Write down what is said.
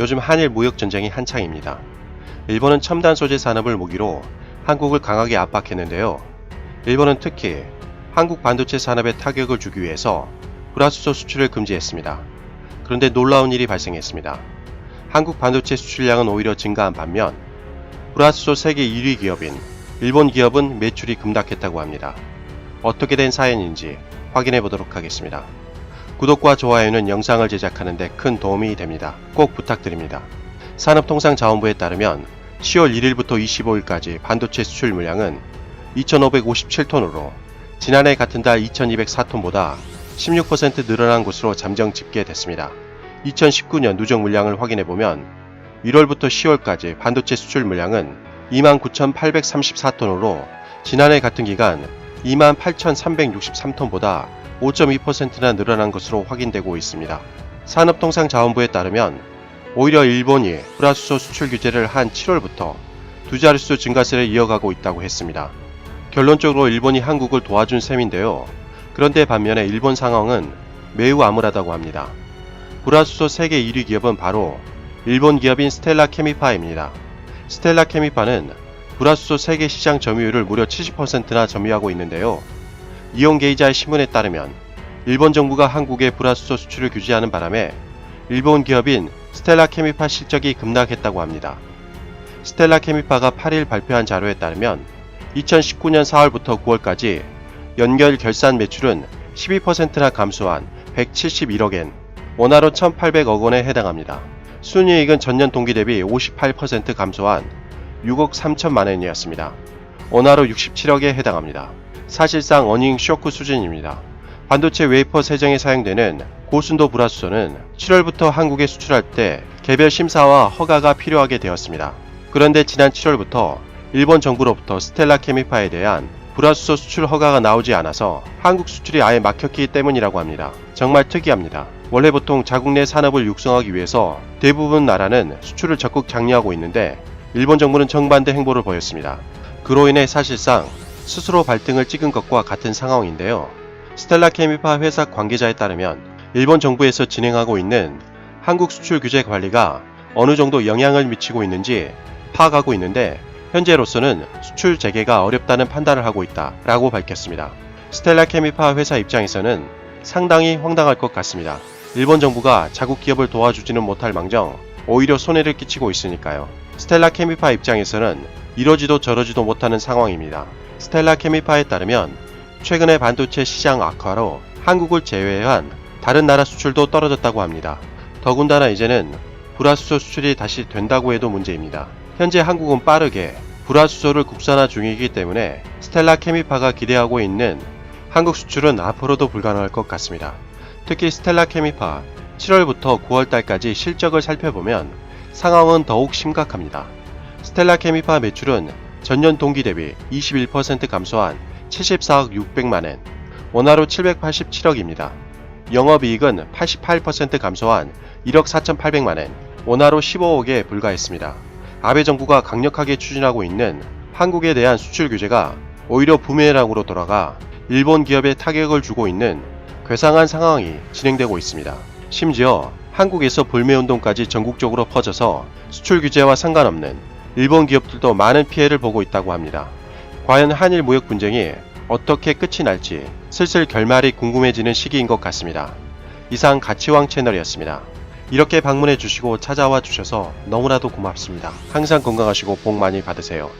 요즘 한일 무역 전쟁이 한창입니다. 일본은 첨단 소재 산업을 무기로 한국을 강하게 압박했는데요. 일본은 특히 한국 반도체 산업에 타격을 주기 위해서 불화수소 수출을 금지했습니다. 그런데 놀라운 일이 발생했습니다. 한국 반도체 수출량은 오히려 증가한 반면 불화수소 세계 1위 기업인 일본 기업은 매출이 급락했다고 합니다. 어떻게 된 사연인지 확인해 보도록 하겠습니다. 구독과 좋아요는 영상을 제작하는 데 큰 도움이 됩니다. 꼭 부탁드립니다. 산업통상자원부에 따르면 10월 1일부터 25일까지 반도체 수출 물량은 2,557톤으로 지난해 같은 달 2,204톤보다 16% 늘어난 것으로 잠정 집계됐습니다. 2019년 누적 물량을 확인해보면 1월부터 10월까지 반도체 수출 물량은 29,834톤으로 지난해 같은 기간 28,363톤보다 5.2%나 늘어난 것으로 확인되고 있습니다. 산업통상자원부에 따르면 오히려 일본이 불화수소 수출 규제를 한 7월부터 두 자릿수 증가세를 이어가고 있다고 했습니다. 결론적으로 일본이 한국을 도와준 셈인데요. 그런데 반면에 일본 상황은 매우 암울하다고 합니다. 불화수소 세계 1위 기업은 바로 일본 기업인 스텔라 케미파입니다. 스텔라 케미파는 불화수소 세계 시장 점유율을 무려 70%나 점유하고 있는데요. 이온게이자의 신문에 따르면 일본 정부가 한국의 불화수소 수출을 규제하는 바람에 일본 기업인 스텔라 케미파 실적이 급락했다고 합니다. 스텔라 케미파가 8일 발표한 자료에 따르면 2019년 4월부터 9월까지 연결 결산 매출은 12%나 감소한 171억엔, 원화로 1,800억 원에 해당합니다. 순이익은 전년 동기 대비 58% 감소한 6억 3천만 원이었습니다. 원화로 67억에 해당합니다. 사실상 어닝 쇼크 수준입니다. 반도체 웨이퍼 세정에 사용되는 고순도 불화수소는 7월부터 한국에 수출할 때 개별 심사와 허가가 필요하게 되었습니다. 그런데 지난 7월부터 일본 정부로부터 스텔라 케미파에 대한 불화수소 수출 허가가 나오지 않아서 한국 수출이 아예 막혔기 때문이라고 합니다. 정말 특이합니다. 원래 보통 자국 내 산업을 육성하기 위해서 대부분 나라는 수출을 적극 장려하고 있는데 일본 정부는 정반대 행보를 보였습니다. 그로 인해 사실상 스스로 발등을 찍은 것과 같은 상황인데요. 스텔라 케미파 회사 관계자에 따르면 일본 정부에서 진행하고 있는 한국 수출 규제 관리가 어느 정도 영향을 미치고 있는지 파악하고 있는데 현재로서는 수출 재개가 어렵다는 판단을 하고 있다라고 밝혔습니다. 스텔라 케미파 회사 입장에서는 상당히 황당할 것 같습니다. 일본 정부가 자국 기업을 도와주지는 못할 망정 오히려 손해를 끼치고 있으니까요. 스텔라 케미파 입장에서는 이러지도 저러지도 못하는 상황입니다. 스텔라 케미파에 따르면 최근에 반도체 시장 악화로 한국을 제외한 다른 나라 수출도 떨어졌다고 합니다. 더군다나 이제는 불화수소 수출이 다시 된다고 해도 문제입니다. 현재 한국은 빠르게 불화수소를 국산화 중이기 때문에 스텔라 케미파가 기대하고 있는 한국 수출은 앞으로도 불가능할 것 같습니다. 특히 스텔라 케미파 7월부터 9월달까지 실적을 살펴보면 상황은 더욱 심각합니다. 스텔라 케미파 매출은 전년 동기 대비 21% 감소한 74억 600만엔, 원화로 787억입니다. 영업이익은 88% 감소한 1억 4,800만엔, 원화로 15억에 불과했습니다. 아베 정부가 강력하게 추진하고 있는 한국에 대한 수출 규제가 오히려 부메랑으로 돌아가 일본 기업에 타격을 주고 있는 괴상한 상황이 진행되고 있습니다. 심지어 한국에서 불매운동까지 전국적으로 퍼져서 수출 규제와 상관없는 일본 기업들도 많은 피해를 보고 있다고 합니다. 과연 한일 무역 분쟁이 어떻게 끝이 날지 슬슬 결말이 궁금해지는 시기인 것 같습니다. 이상 가치왕 채널이었습니다. 이렇게 방문해 주시고 찾아와 주셔서 너무나도 고맙습니다. 항상 건강하시고 복 많이 받으세요.